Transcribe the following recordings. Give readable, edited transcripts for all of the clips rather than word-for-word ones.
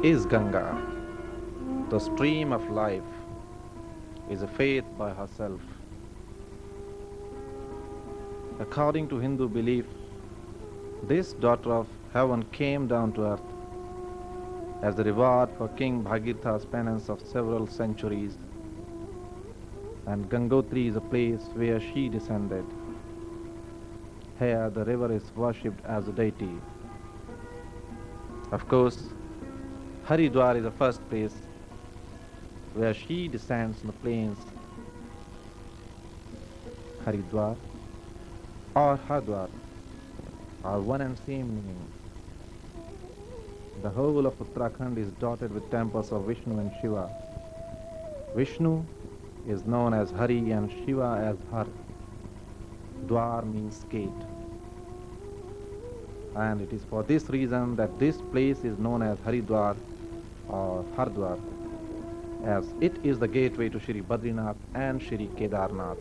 is Ganga. The stream of life is a faith by herself. According to Hindu belief, this daughter of heaven came down to earth as the reward for King Bhagirath's penance of several centuries, and Gangotri is a place where she descended. Here the river is worshipped as a deity. Of course, Haridwar is the first place where she descends on the plains. Haridwar or Hardwar are one and same meaning. The whole of Uttarakhand is dotted with temples of Vishnu and Shiva. Vishnu is known as Hari and Shiva as Har. Dwar means gate. And it is for this reason that this place is known as Haridwar or Hardwar, as it is the gateway to Shri Badrinath and Shri Kedarnath.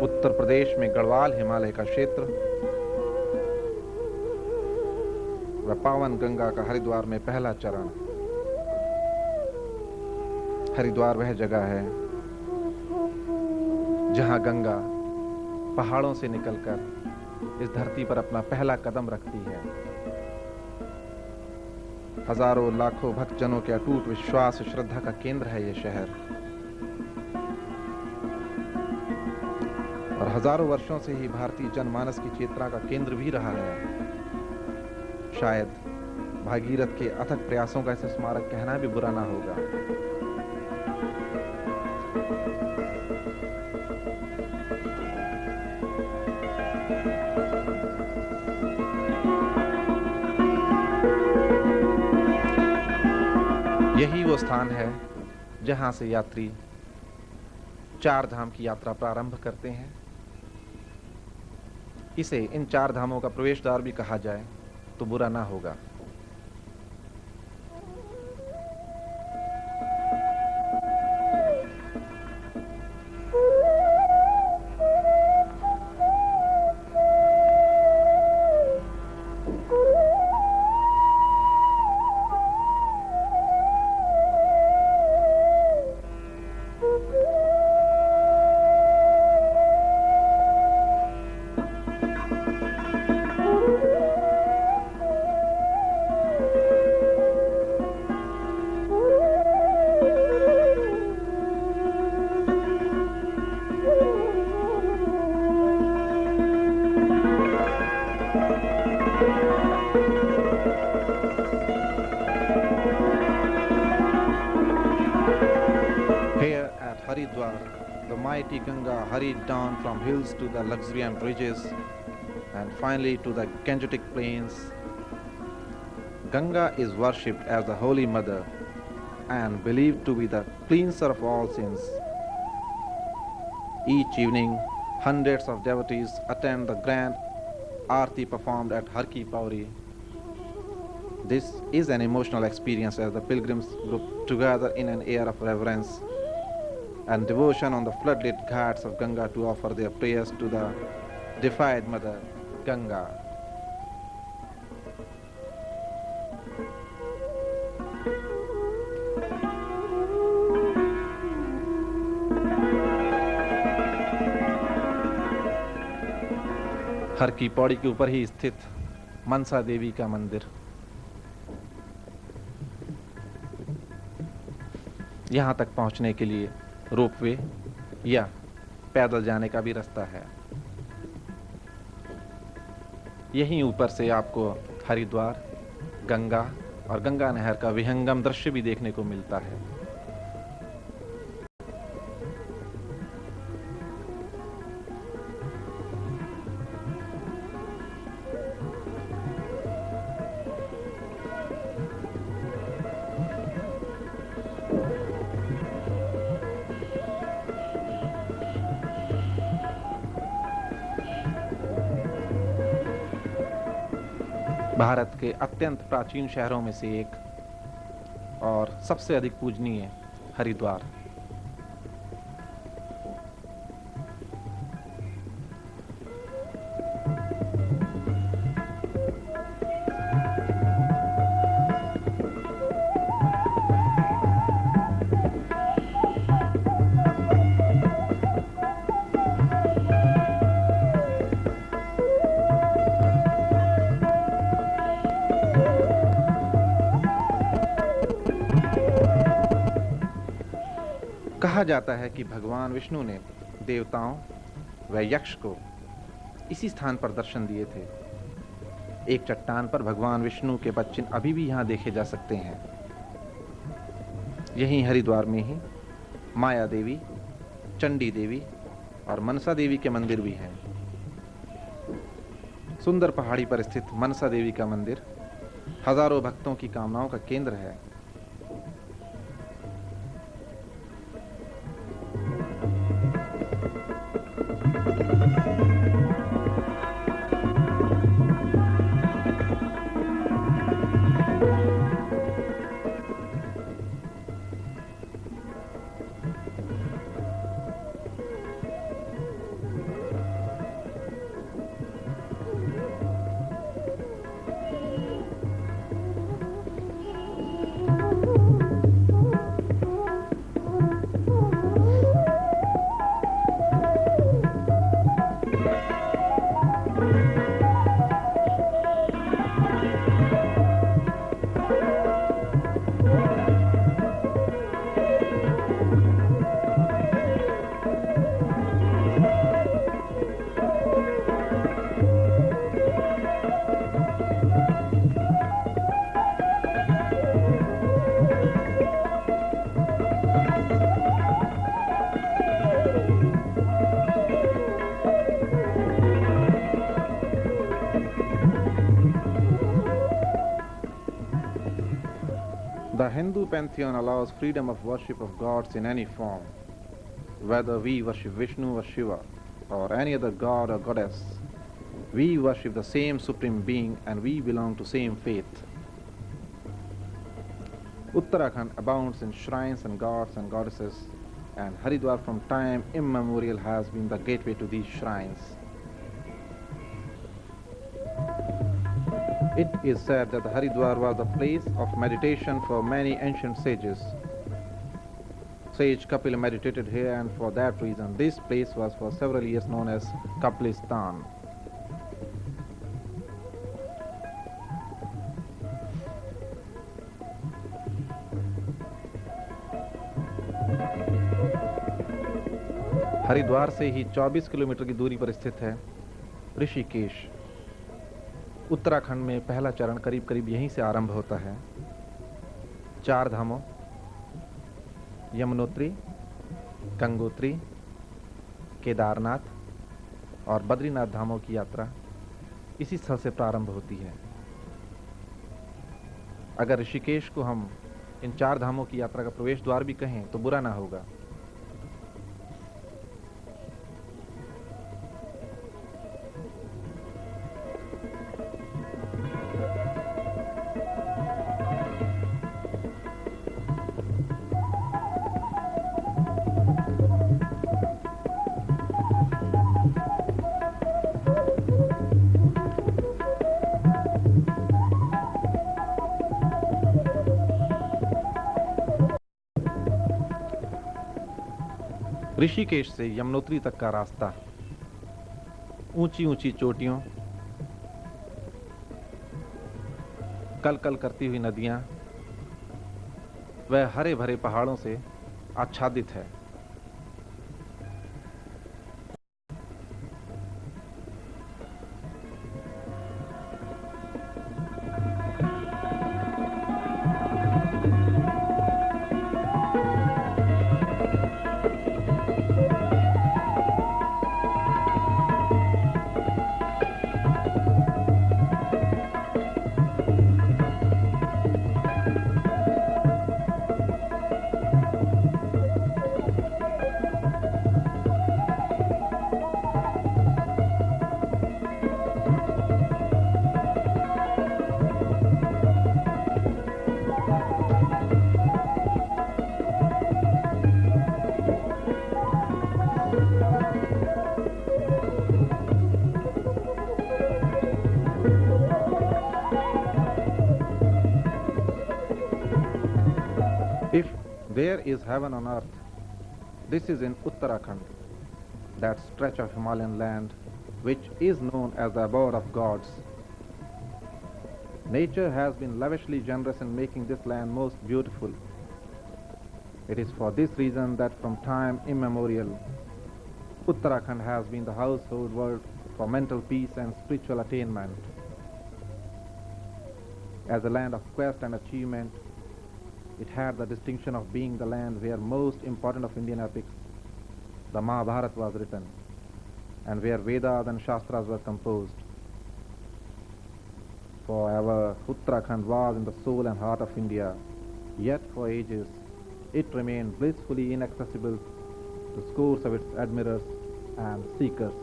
Uttar Pradesh में गढ़वाल हिमालय का क्षेत्र व पावन गंगा का हरिद्वार में पहला चरण। हरिद्वार वह जगह है जहां गंगा पहाड़ों से निकलकर इस धरती पर अपना पहला कदम रखती है। हजारों लाखों भक्तजनों के अटूट विश्वास और श्रद्धा का केंद्र है ये शहर, और हजारों वर्षों से ही भारतीय जनमानस की चेतना का केंद्र भी रहा है। शायद भागीरथ के अथक प्रयासों का इसे स्मारक कहना भी बुरा ना होगा। यही वो स्थान है जहां से यात्री चार धाम की यात्रा प्रारंभ करते हैं। इसे इन चार धामों का प्रवेश द्वार भी कहा जाए तो बुरा ना होगा। The mighty Ganga hurried down from hills to the luxuriant ridges and finally to the Gangetic plains. Ganga is worshipped as the Holy Mother and believed to be the cleanser of all sins. Each evening, hundreds of devotees attend the grand Aarti performed at Har Ki Pauri. This is an emotional experience as the pilgrims group together in an air of reverence and devotion on the floodlit ghats of Ganga to offer their prayers to the deified Mother Ganga. हर की पौड़ी के ऊपर ही स्थित मनसा देवी का मंदिर। यहाँ तक पहुँचने के लिए रोपवे या पैदल जाने का भी रास्ता है। यहीं ऊपर से आपको हरिद्वार, गंगा और गंगा नहर का विहंगम दृश्य भी देखने को मिलता है। भारत के अत्यंत प्राचीन शहरों में से एक और सबसे अधिक पूजनीय हरिद्वार। कहा जाता है कि भगवान विष्णु ने देवताओं व यक्ष को इसी स्थान पर दर्शन दिए थे। एक चट्टान पर भगवान विष्णु के पदचिन्ह अभी भी यहाँ देखे जा सकते हैं। यहीं हरिद्वार में ही माया देवी, चंडी देवी और मनसा देवी के मंदिर भी हैं। सुंदर पहाड़ी पर स्थित मनसा देवी का मंदिर हजारों भक्तों की कामनाओं का केंद्र है। The Hindu pantheon allows freedom of worship of gods in any form, whether we worship Vishnu or Shiva or any other god or goddess. We worship the same supreme being and we belong to same faith. Uttarakhand abounds in shrines and gods and goddesses, and Haridwar from time immemorial has been the gateway to these shrines. It is said that the Haridwar was the place of meditation for many ancient sages. Sage Kapil meditated here, and for that reason this place was for several years known as Kapilistan. Haridwar से ही 24 kilometre की दूरी पर स्थित है ऋषिकेश। उत्तराखंड में पहला चरण करीब करीब यहीं से आरंभ होता है। 4 धामों यमुनोत्री, गंगोत्री, केदारनाथ और बद्रीनाथ धामों की यात्रा इसी स्थल से प्रारंभ होती है। अगर ऋषिकेश को हम इन 4 धामों की यात्रा का प्रवेश द्वार भी कहें तो बुरा ना होगा। ऋषिकेश से यमुनोत्री तक का रास्ता ऊंची ऊंची चोटियों, कल कल करती हुई नदियां व हरे भरे पहाड़ों से आच्छादित है। There is heaven on earth. This is in Uttarakhand, that stretch of Himalayan land which is known as the abode of gods. Nature has been lavishly generous in making this land most beautiful. It is for this reason that from time immemorial, Uttarakhand has been the household word for mental peace and spiritual attainment. As a land of quest and achievement, it had the distinction of being the land where most important of Indian epics, the Mahabharata, was written, and where Vedas and Shastras were composed. Forever, Uttarakhand was in the soul and heart of India, yet for ages it remained blissfully inaccessible to scores of its admirers and seekers.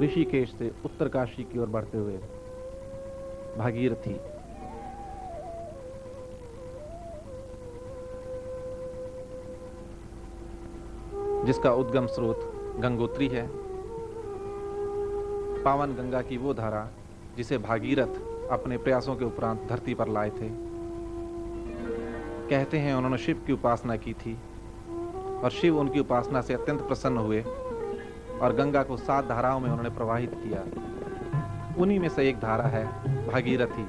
Rishikesh से उत्तरकाशी की ओर बढ़ते हुए भागीरथी, जिसका उद्गम स्रोत गंगोत्री है, पावन गंगा की वो धारा जिसे भागीरथ अपने प्रयासों के उपरांत धरती पर लाए थे। कहते हैं उन्होंने शिव की उपासना की थी और शिव उनकी उपासना से अत्यंत प्रसन्न हुए और गंगा को 7 धाराओं में उन्होंने प्रवाहित किया। उन्हीं में से एक धारा है भागीरथी।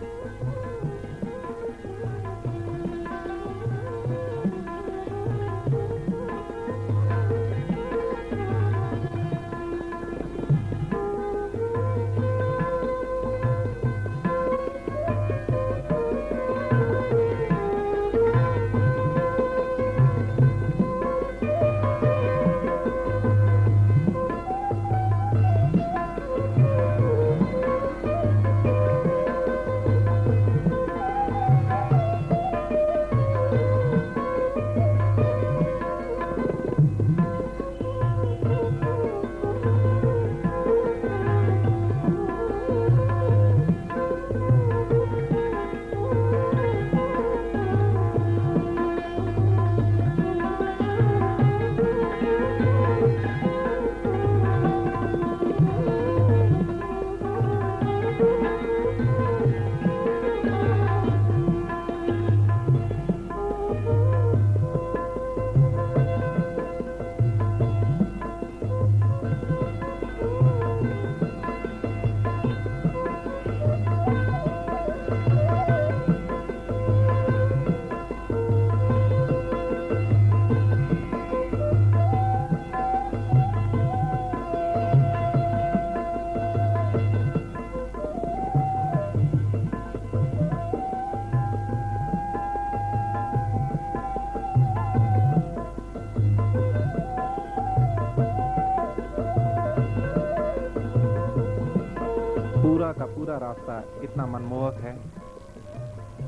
पूरा रास्ता इतना मनमोहक है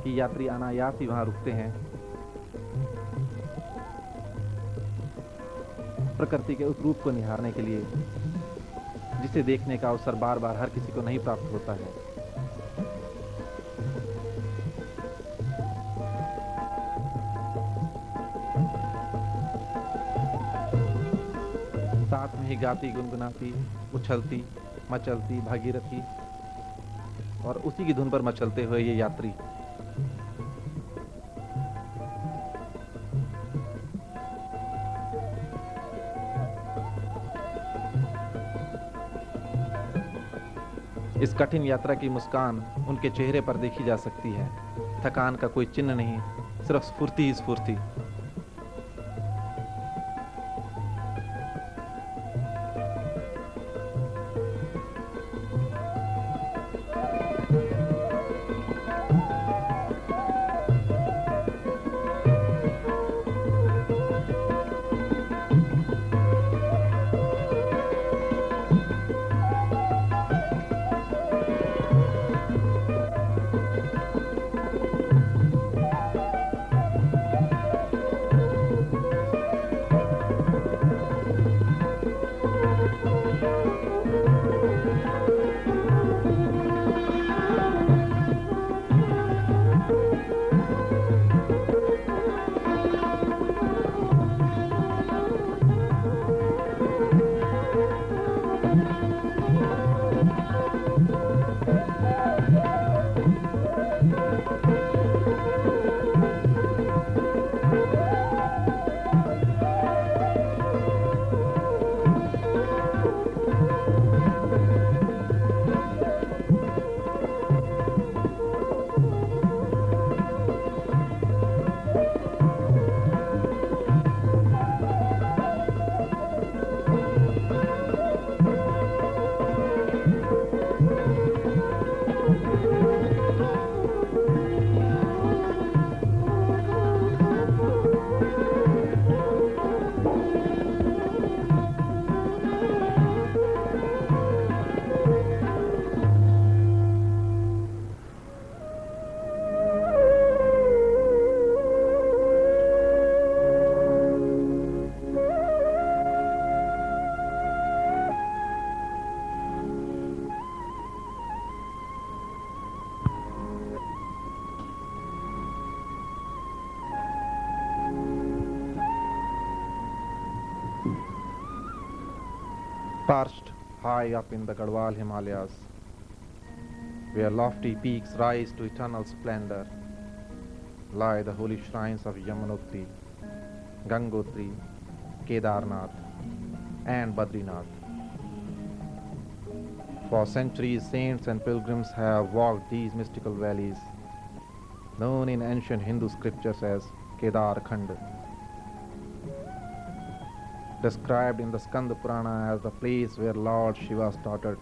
कि यात्री अनायास ही वहां रुकते हैं। प्रकृति के उस रूप को निहारने के लिए जिसे देखने का अवसर बार बार हर किसी को नहीं प्राप्त होता है। साथ में ही गाती गुनगुनाती उछलती मचलती भागीरथी और उसी की धुन पर मचलते हुए ये यात्री इस कठिन यात्रा की मुस्कान उनके चेहरे पर देखी जा सकती है। थकान का कोई चिन्ह नहीं, सिर्फ स्फूर्ति ही स्फूर्ति। Perched high up in the Garhwal Himalayas, where lofty peaks rise to eternal splendor, lie the holy shrines of Yamunotri, Gangotri, Kedarnath and Badrinath. For centuries, saints and pilgrims have walked these mystical valleys, known in ancient Hindu scriptures as Kedarkhand, described in the Skanda Purana as the place where Lord Shiva started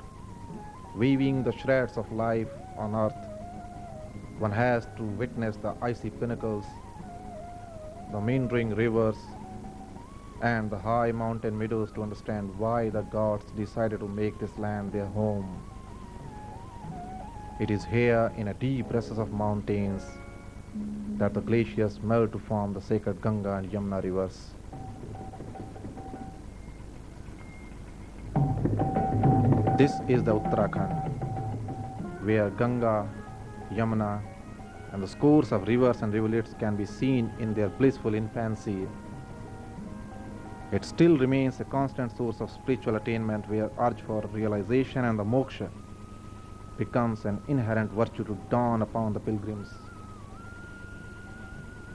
weaving the shreds of life on earth. One has to witness the icy pinnacles, the meandering rivers, and the high mountain meadows to understand why the gods decided to make this land their home. It is here in a deep recess of mountains that the glaciers melt to form the sacred Ganga and Yamuna rivers. This is the Uttarakhand, where Ganga, Yamuna, and the scores of rivers and rivulets can be seen in their blissful infancy. It still remains a constant source of spiritual attainment where urge for realization and the moksha becomes an inherent virtue to dawn upon the pilgrims.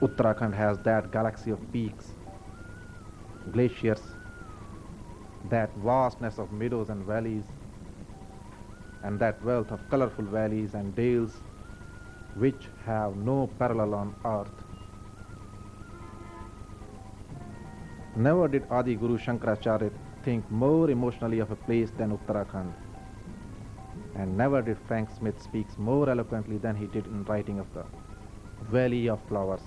Uttarakhand has that galaxy of peaks, glaciers, that vastness of meadows and valleys, and that wealth of colorful valleys and dales which have no parallel on earth. Never did Adi Guru Shankaracharya think more emotionally of a place than Uttarakhand, and never did Frank Smith speak more eloquently than he did in writing of the Valley of Flowers.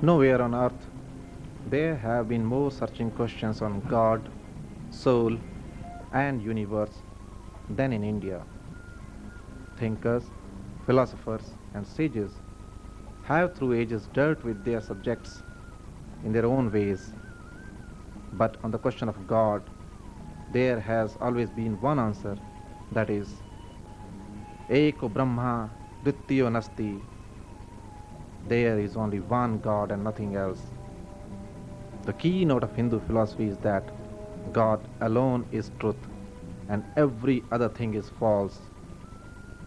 Nowhere on earth there have been more searching questions on God, soul, and universe than in India. Thinkers, philosophers, and sages have through ages dealt with their subjects in their own ways. But on the question of God, there has always been one answer, that is, Eko Brahma Dittiyo Nasti. There is only one God and nothing else. The keynote of Hindu philosophy is that God alone is truth and every other thing is false,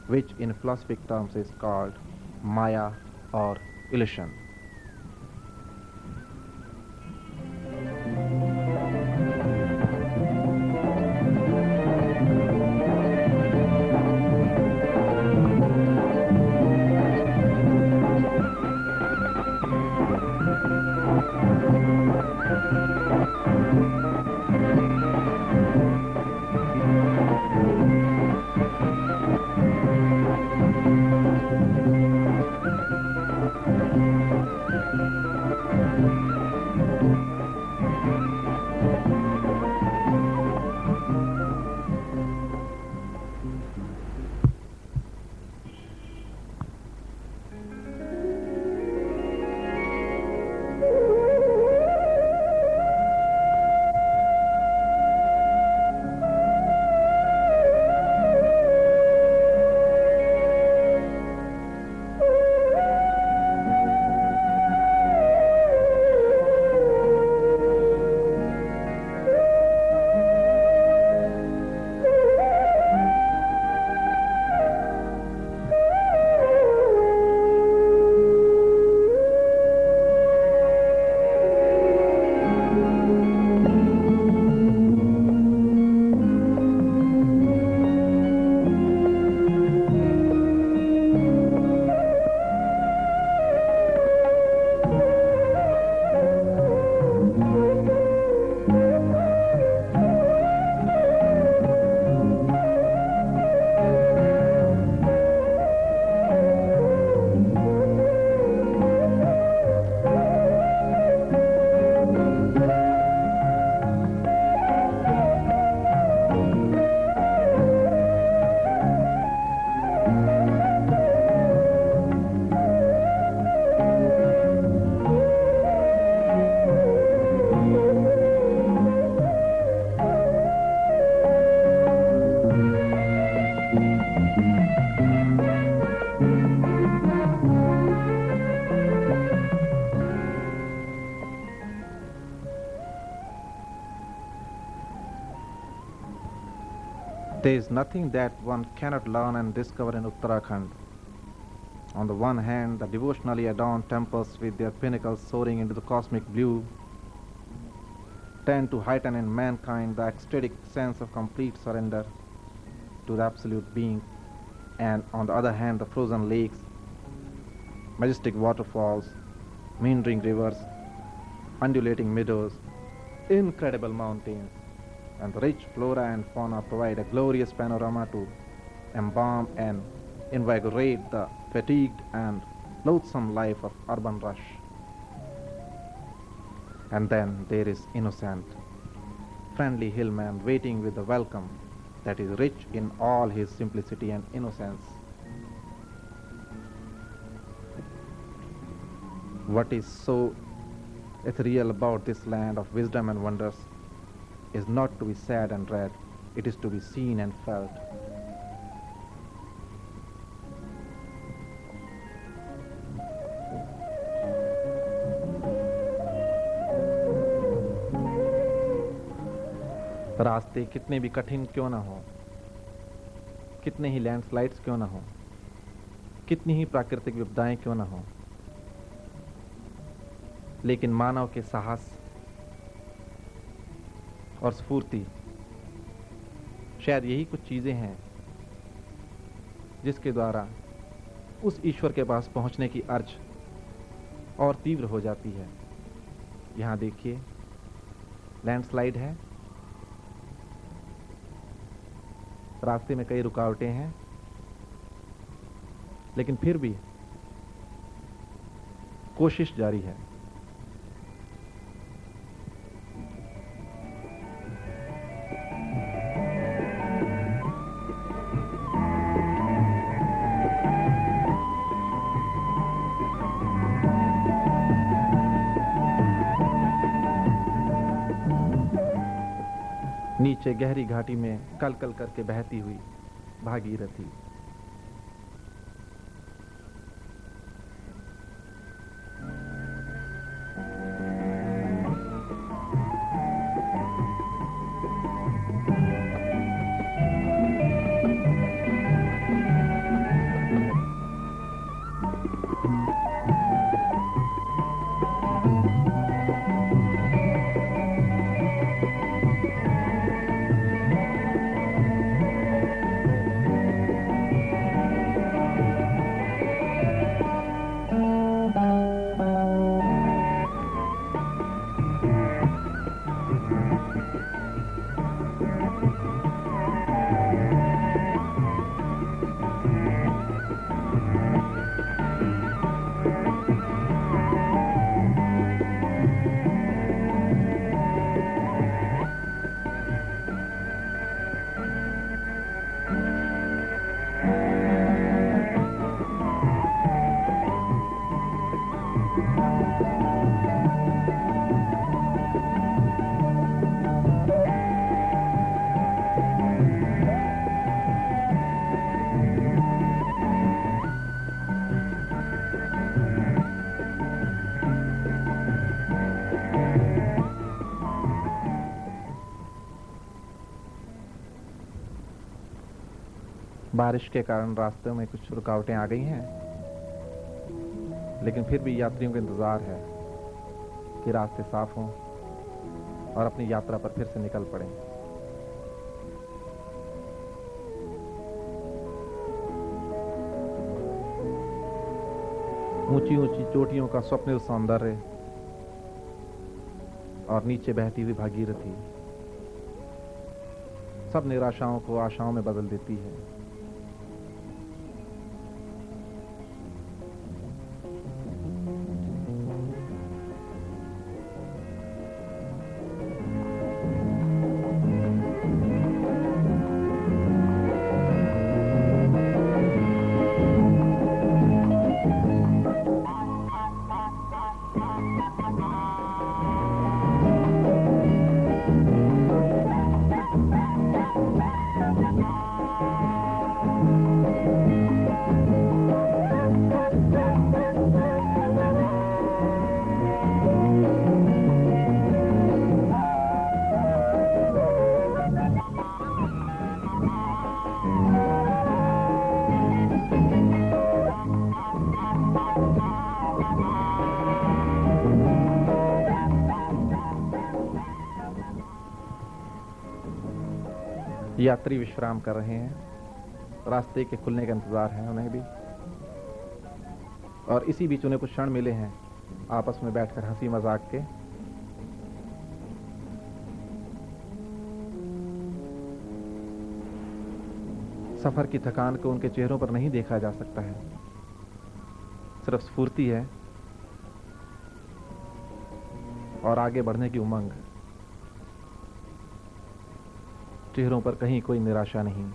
which in philosophic terms is called Maya or illusion. There is nothing that one cannot learn and discover in Uttarakhand. On the one hand, the devotionally adorned temples with their pinnacles soaring into the cosmic blue tend to heighten in mankind the ecstatic sense of complete surrender to the absolute being, and on the other hand, the frozen lakes, majestic waterfalls, meandering rivers, undulating meadows, incredible mountains, and the rich flora and fauna provide a glorious panorama to embalm and invigorate the fatigued and loathsome life of urban rush. And then there is innocent, friendly hillman waiting with a welcome that is rich in all his simplicity and innocence. What is so ethereal about this land of wisdom and wonders is not to be said and read, it is to be seen and felt. रास्ते कितने भी कठिन क्यों ना हो, कितने ही landslides क्यों ना हो, कितनी ही प्राकृतिक विपदाएं क्यों ना हो, लेकिन मानव के साहस और स्फूर्ति शायद यही कुछ चीजें हैं जिसके द्वारा उस ईश्वर के पास पहुंचने की अर्ज और तीव्र हो जाती है। यहां देखिए, लैंडस्लाइड है, रास्ते में कई रुकावटें हैं, लेकिन फिर भी कोशिश जारी है। नीचे गहरी घाटी में कल कल करके बहती हुई भागीरथी, बारिश के कारण रास्ते में कुछ रुकावटें आ गई हैं, लेकिन फिर भी यात्रियों का इंतजार है कि रास्ते साफ हों और अपनी यात्रा पर फिर से निकल पड़ें। ऊंची ऊंची चोटियों का स्वप्निल सौंदर्य और नीचे बहती हुई भागीरथी सब निराशाओं को आशाओं में बदल देती है। यात्री विश्राम कर रहे हैं, रास्ते के खुलने का इंतजार है उन्हें भी, और इसी बीच उन्हें कुछ क्षण मिले हैं आपस में बैठकर हंसी मजाक के। सफर की थकान को उनके चेहरों पर नहीं देखा जा सकता है, सिर्फ स्फूर्ति है और आगे बढ़ने की उमंग। चेहरों पर कहीं कोई निराशा नहीं।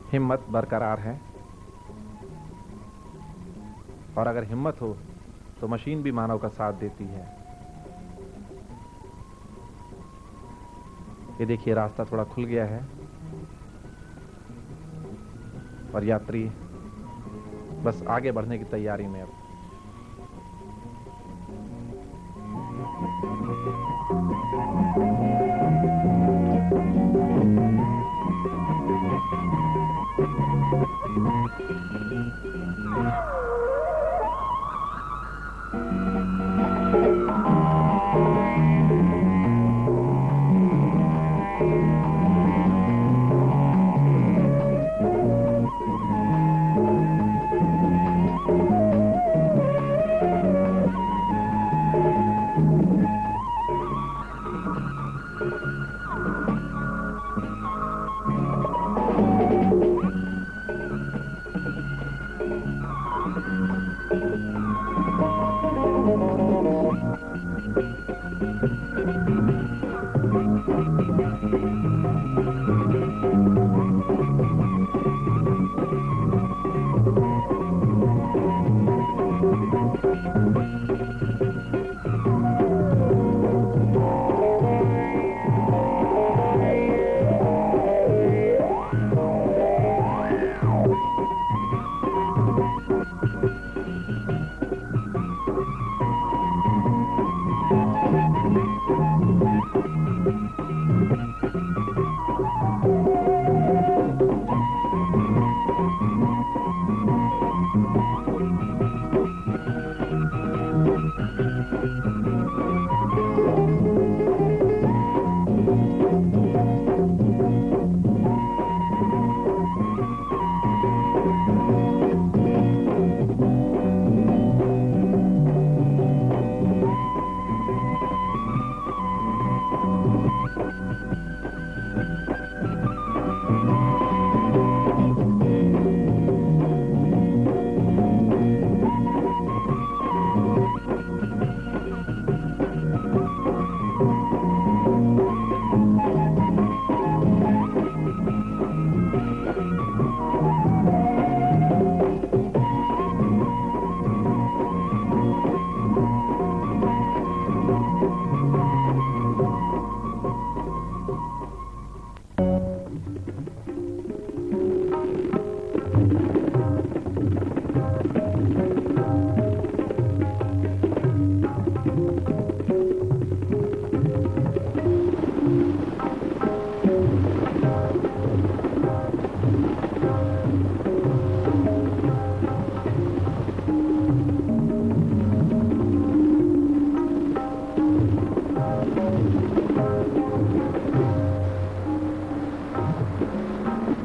हिम्मत बरकरार है, और अगर हिम्मत हो तो मशीन भी मानव का साथ देती है। ये देखिए, रास्ता थोड़ा खुल गया है और यात्री बस आगे बढ़ने की तैयारी में अब।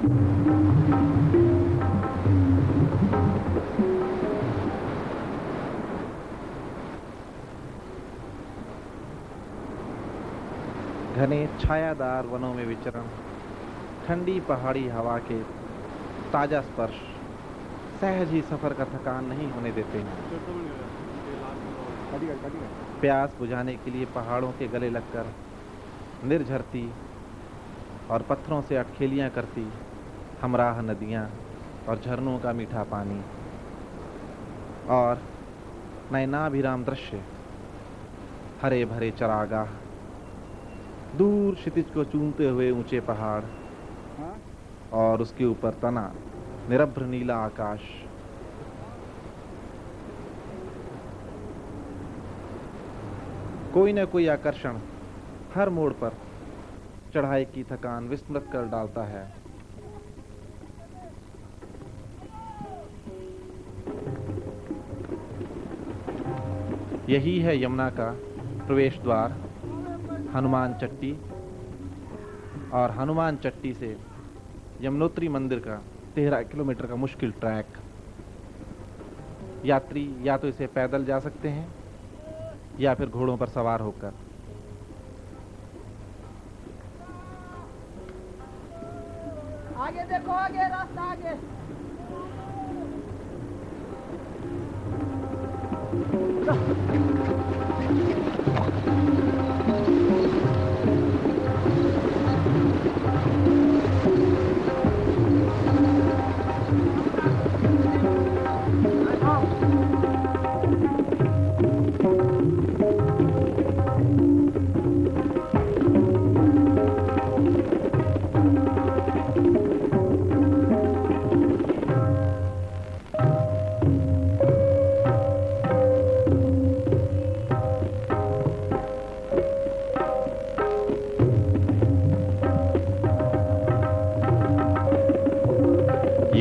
घने छायादार वनों में विचरण, ठंडी पहाड़ी हवा के ताजा स्पर्श सहज ही सफर का थकान नहीं होने देते हैं। प्यास बुझाने के लिए पहाड़ों के गले लगकर निर्झरती और पत्थरों से अटखेलियां करती हमराह नदियां और झरनों का मीठा पानी और नयनाभिराम दृश्य, हरे भरे चरागाह, दूर क्षितिज को चूमते हुए ऊंचे पहाड़ और उसके ऊपर तना निरभ्र नीला आकाश। कोई न कोई आकर्षण हर मोड़ पर चढ़ाई की थकान विस्मृत कर डालता है। यही है यमुना का प्रवेश द्वार, हनुमान चट्टी, और हनुमान चट्टी से यमुनोत्री मंदिर का 13 किलोमीटर का मुश्किल ट्रैक। यात्री या तो इसे पैदल जा सकते हैं या फिर घोड़ों पर सवार होकर। आगे देखो, आगे रास्ता आगे।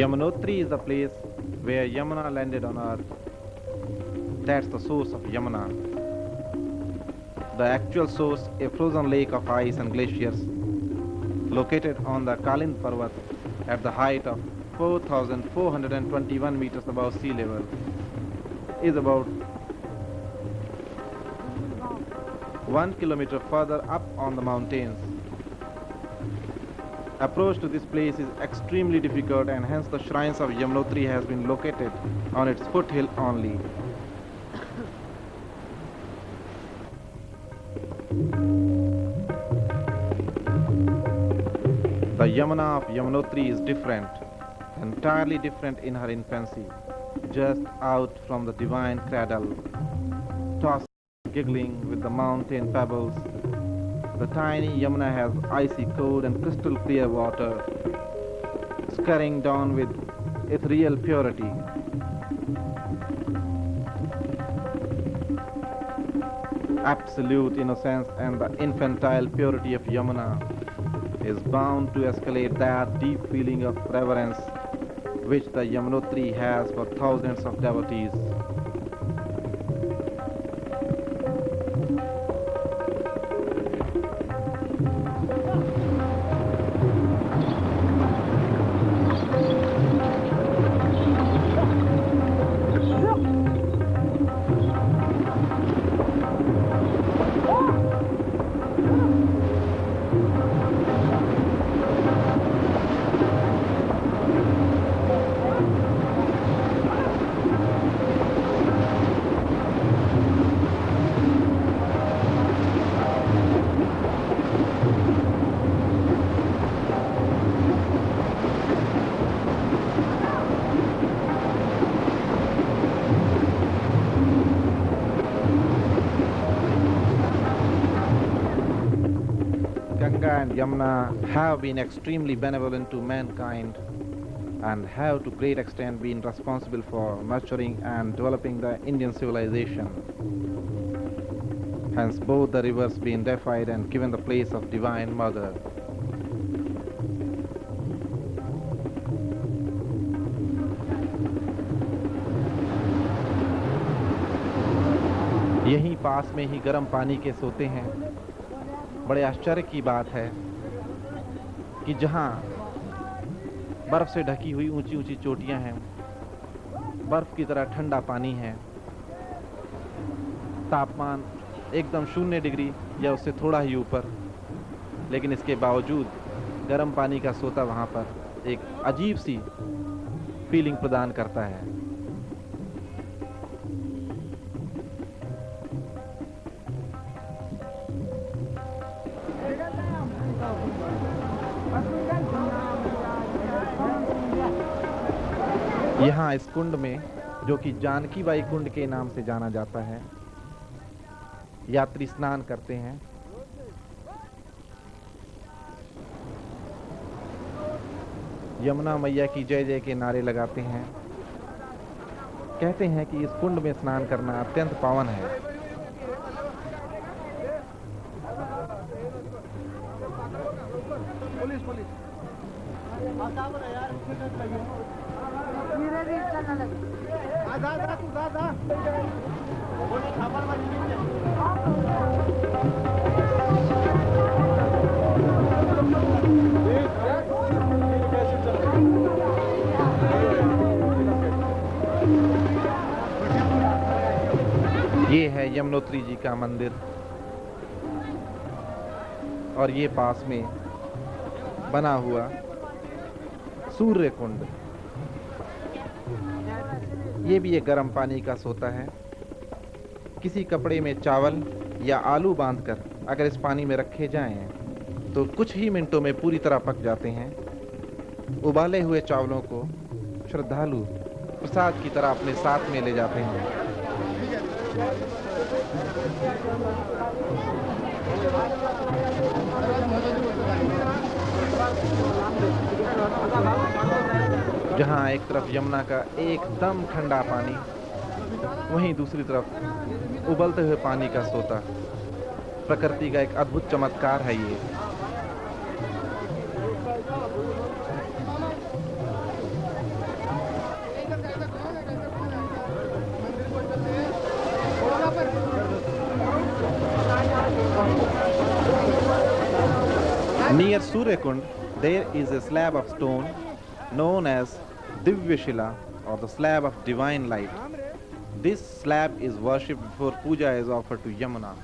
Yamunotri is the place where Yamuna landed on earth. That's the source of Yamuna. The actual source, a frozen lake of ice and glaciers, located on the Kalind Parvat at the height of 4,421 meters above sea level, is about 1 kilometer further up on the mountains. Approach to this place is extremely difficult, and hence the shrines of Yamunotri has been located on its foothill only. The Yamuna of Yamunotri is different, entirely different in her infancy, just out from the divine cradle, tossing, giggling with the mountain pebbles. The tiny Yamuna has icy cold and crystal clear water, scurrying down with ethereal purity. Absolute innocence and the infantile purity of Yamuna is bound to escalate that deep feeling of reverence which the Yamunotri has for thousands of devotees. Ganga and Yamuna have been extremely benevolent to mankind and have to great extent been responsible for nurturing and developing the Indian civilization. Hence both the rivers being deified and given the place of Divine Mother. यहीं पास में ही गर्म पानी के सोते हैं। बड़े आश्चर्य की बात है कि जहां बर्फ से ढकी हुई ऊंची ऊंची चोटियां हैं, बर्फ की तरह ठंडा पानी है, तापमान एकदम 0 डिग्री या उससे थोड़ा ही ऊपर, लेकिन इसके बावजूद गर्म पानी का सोता वहाँ पर एक अजीब सी फीलिंग प्रदान करता है। यहाँ इस कुंड में, जो कि जानकी बाई कुंड के नाम से जाना जाता है, यात्री स्नान करते हैं। यमुना मैया की जय जय के नारे लगाते हैं। कहते हैं कि इस कुंड में स्नान करना अत्यंत पावन है। ये है यमुनोत्री जी का मंदिर और ये पास में बना हुआ सूर्य कुंड। ये भी एक गर्म पानी का सोता है। किसी कपड़े में चावल या आलू बांधकर अगर इस पानी में रखे जाएं तो कुछ ही मिनटों में पूरी तरह पक जाते हैं। उबाले हुए चावलों को श्रद्धालु प्रसाद की तरह अपने साथ में ले जाते हैं। जहाँ एक तरफ यमुना का एकदम ठंडा पानी, वहीं दूसरी तरफ उबलते हुए पानी का सोता। प्रकृति का एक अद्भुत चमत्कार है ये। Near Suryakund, there is a slab of stone known as Divyashila, or the slab of divine light. This slab is worshipped before puja is offered to Yamuna.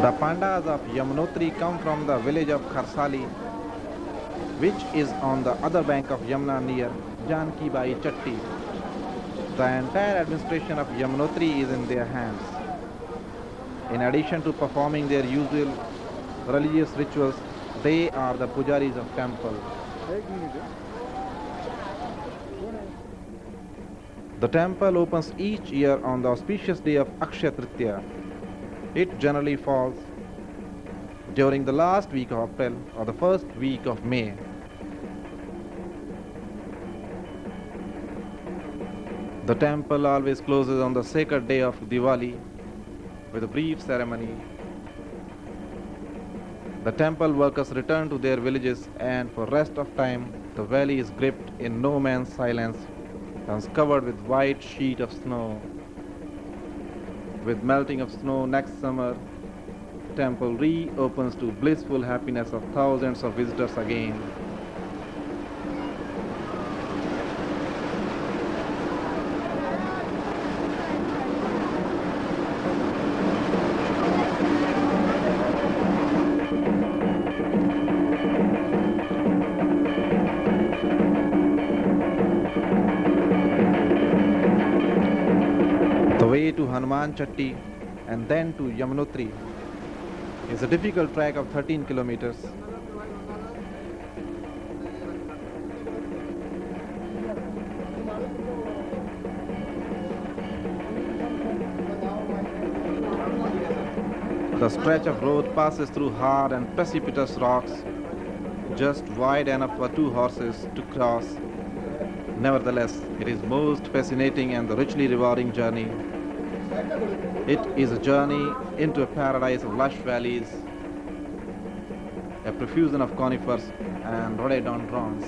The pandas of Yamunotri come from the village of Kharsali, which is on the other bank of Yamuna near Janki Bai Chatti. The entire administration of Yamunotri is in their hands. In addition to performing their usual religious rituals, they are the pujaris of temple. The temple opens each year on the auspicious day of Akshaya Tritiya. It generally falls during the last week of April or the first week of May. The temple always closes on the sacred day of Diwali with a brief ceremony. The temple workers return to their villages, and for rest of time the valley is gripped in no man's silence and is covered with white sheet of snow. With melting of snow next summer, temple reopens to blissful happiness of thousands of visitors again. The way to Hanuman Chatti and then to Yamunotri is a difficult trek of 13 kilometers. The stretch of road passes through hard and precipitous rocks, just wide enough for two horses to cross. Nevertheless, it is most fascinating and a richly rewarding journey. It is a journey into a paradise of lush valleys, a profusion of conifers and rhododendrons.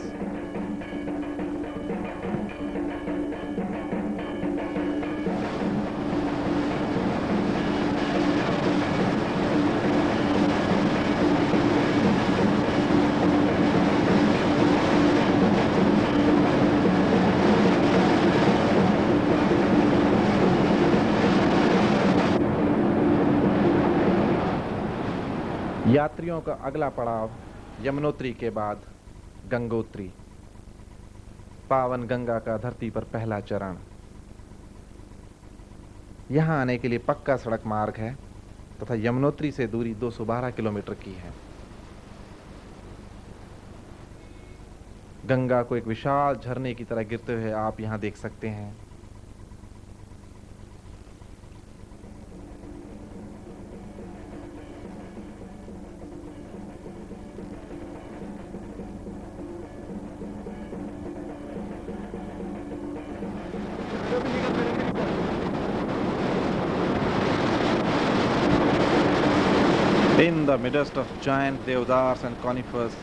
यात्रियों का अगला पड़ाव यमुनोत्री के बाद गंगोत्री, पावन गंगा का धरती पर पहला चरण। यहां आने के लिए पक्का सड़क मार्ग है तथा यमुनोत्री से दूरी 212 किलोमीटर की है। गंगा को एक विशाल झरने की तरह गिरते हुए आप यहां देख सकते हैं। In the midst of giant deodars and conifers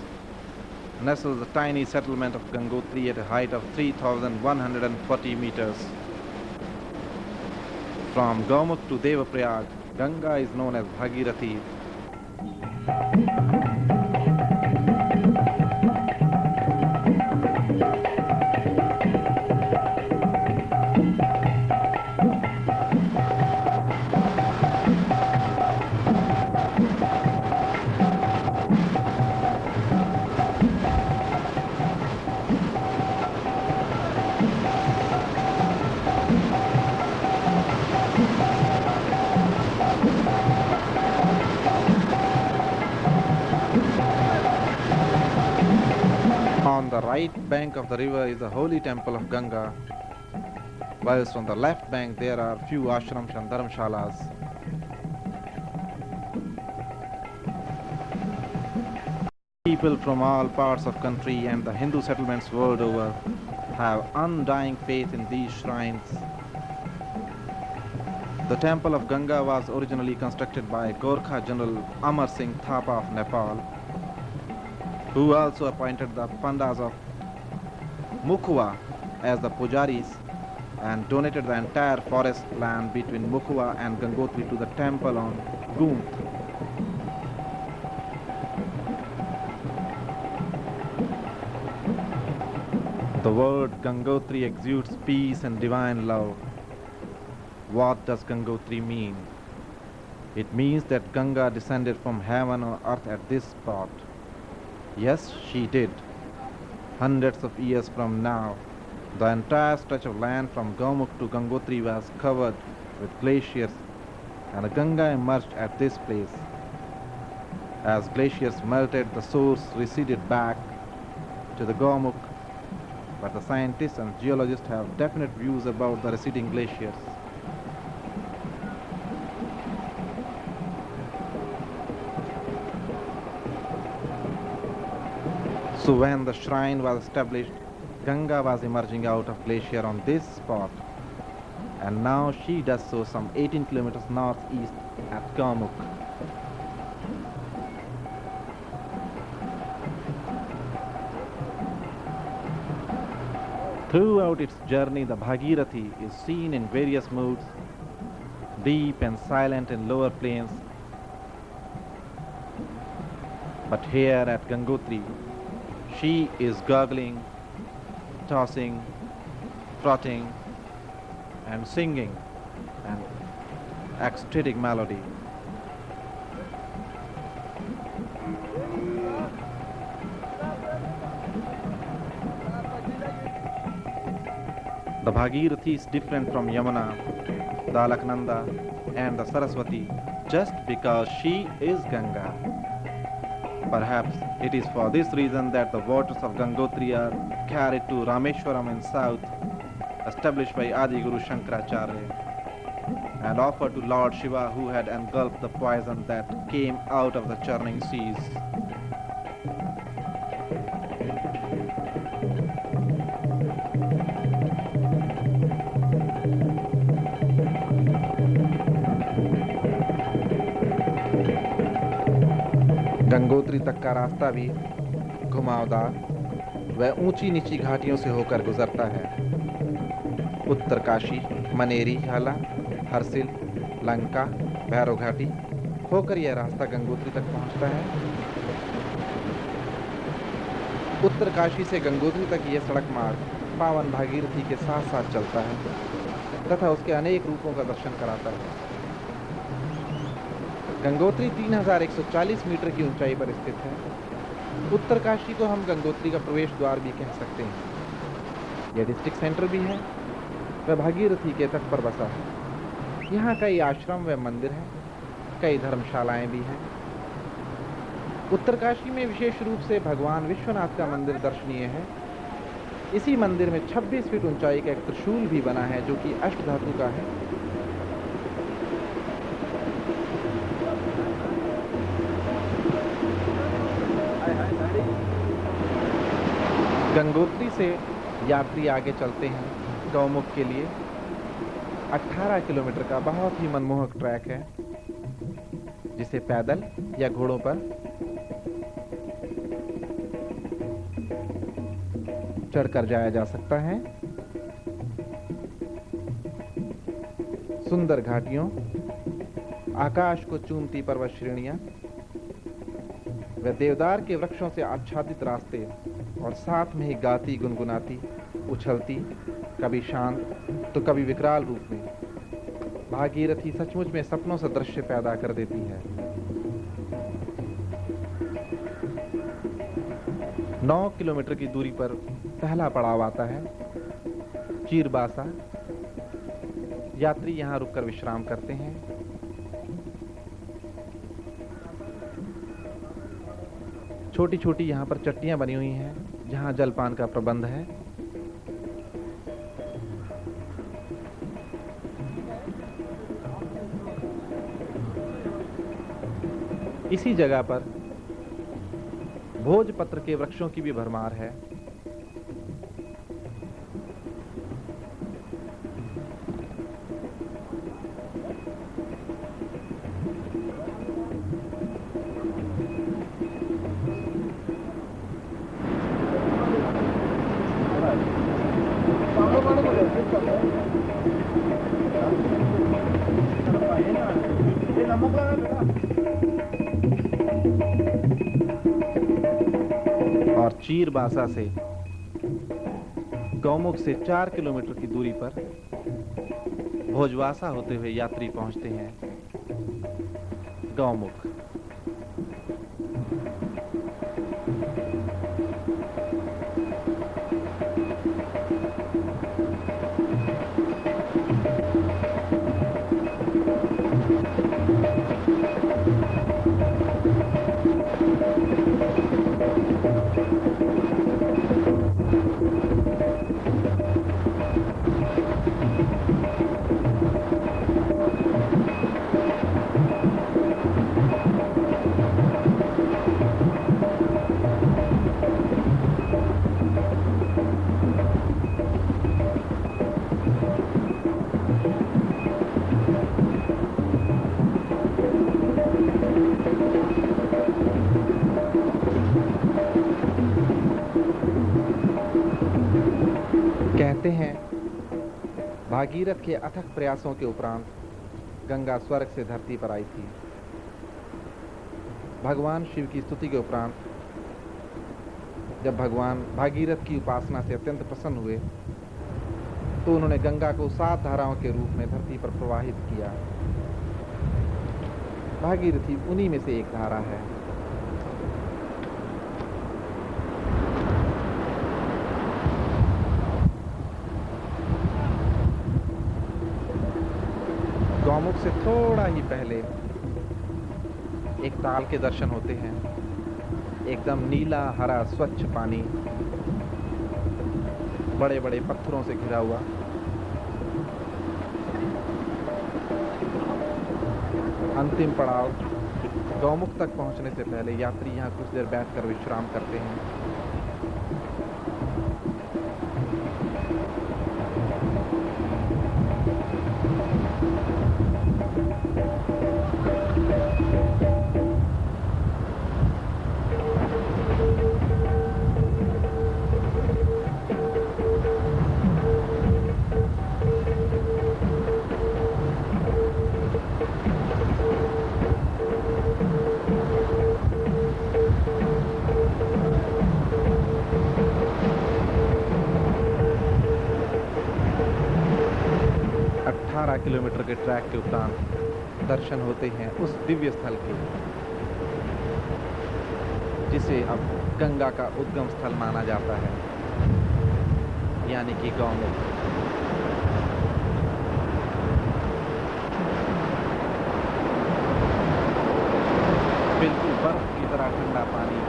nestles the tiny settlement of Gangotri at a height of 3,140 meters. From Gaumukh to Devaprayag, Ganga is known as Bhagirathi. On the right bank of the river is the holy temple of Ganga, whilst on the left bank there are few ashrams and dharmshalas. People from all parts of country and the Hindu settlements world over have undying faith in these shrines. The temple of Ganga was originally constructed by Gorkha General Amar Singh Thapa of Nepal, who also appointed the Pandas of Mukhwa as the pujaris and donated the entire forest land between Mukhwa and Gangotri to the temple on Gumt. The word Gangotri exudes peace and divine love. What does Gangotri mean? It means that Ganga descended from heaven or earth at this spot. Yes, she did. Hundreds of years from now, the entire stretch of land from Gaumukh to Gangotri was covered with glaciers, and the Ganga emerged at this place. As glaciers melted, the source receded back to the Gaumukh, but the scientists and geologists have definite views about the receding glaciers. So when the shrine was established, Ganga was emerging out of glacier on this spot, and now she does so some 18 kilometers northeast at Gaumukh. Throughout its journey, the Bhagirathi is seen in various moods, deep and silent in lower plains. But here at Gangotri, she is gurgling, tossing, frothing, and singing an ecstatic melody. The Bhagirathi is different from Yamuna, the Alaknanda, and the Saraswati just because she is Ganga. Perhaps it is for this reason that the waters of Gangotri are carried to Rameshwaram in south, established by Adi Guru Shankaracharya, and offered to Lord Shiva, who had engulfed the poison that came out of the churning seas. Gangotri तक का रास्ता भी घुमावदार व ऊंची नीची घाटियों से होकर गुजरता है। उत्तरकाशी, मनेरी, हाला, हरसिल, लंका, भैरव घाटी होकर यह रास्ता गंगोत्री तक पहुंचता है। उत्तरकाशी से गंगोत्री तक यह सड़क मार्ग पावन भागीरथी के साथ साथ चलता है तथा उसके अनेक रूपों का दर्शन कराता है। गंगोत्री 3140 मीटर की ऊंचाई पर स्थित है। उत्तरकाशी को हम गंगोत्री का प्रवेश द्वार भी कह सकते हैं। यह डिस्ट्रिक्ट सेंटर भी है। वह भागीरथी के तट पर बसा है। यहाँ कई आश्रम व मंदिर हैं, कई धर्मशालाएं भी हैं। उत्तरकाशी में विशेष रूप से भगवान विश्वनाथ का मंदिर दर्शनीय है। इसी मंदिर में 26 फीट ऊंचाई का एक त्रिशूल भी बना है, जो कि अष्टधातु का है। गंगोत्री से यात्री आगे चलते हैं गौमुख के लिए। 18 किलोमीटर का बहुत ही मनमोहक ट्रैक है, जिसे पैदल या घोड़ों पर चढ़कर जाया जा सकता है। सुंदर घाटियों, आकाश को चूमती पर्वत श्रेणियां व देवदार के वृक्षों से आच्छादित रास्ते, और साथ में ही गाती गुनगुनाती, उछलती, कभी शांत तो कभी विकराल रूप में भागीरथी सचमुच में सपनों से दृश्य पैदा कर देती है। 9 किलोमीटर की दूरी पर पहला पड़ाव आता है चीरबासा। यात्री यहाँ रुककर विश्राम करते हैं। छोटी छोटी यहाँ पर चट्टियाँ बनी हुई हैं, जहाँ जलपान का प्रबंध है। इसी जगह पर भोजपत्र के वृक्षों की भी भरमार है। और चीरबासा से गौमुख से 4 किलोमीटर की दूरी पर भोजवासा होते हुए यात्री पहुंचते हैं गौमुख। कहते हैं भागीरथ के अथक प्रयासों के उपरांत गंगा स्वर्ग से धरती पर आई थी। भगवान शिव की स्तुति के उपरांत जब भगवान भागीरथ की उपासना से अत्यंत प्रसन्न हुए, तो उन्होंने गंगा को 7 धाराओं के रूप में धरती पर प्रवाहित किया। भागीरथी उन्हीं में से एक धारा है। गौमुख से थोड़ा ही पहले एक ताल के दर्शन होते हैं। एकदम नीला हरा स्वच्छ पानी, बड़े बड़े पत्थरों से घिरा हुआ। अंतिम पड़ाव गौमुख तक पहुंचने से पहले यात्री यहाँ कुछ देर बैठकर विश्राम करते हैं। 12 किलोमीटर के ट्रैक के उपरांत दर्शन होते हैं उस दिव्य स्थल के, जिसे अब गंगा का उद्गम स्थल माना जाता है, यानी कि गौमुख। बिल्कुल बर्फ की तरह ठंडा पानी,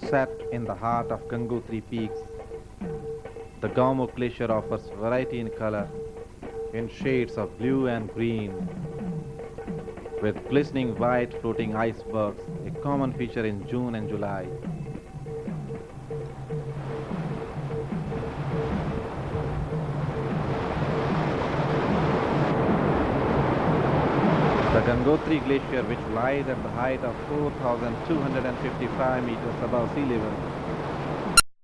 Set in the heart of Gangotri peaks, the Gaumukh glacier offers variety in color, in shades of blue and green, with glistening white floating icebergs, a common feature in June and July. The Gangotri glacier, which lies at the height of 4,255 meters above sea level,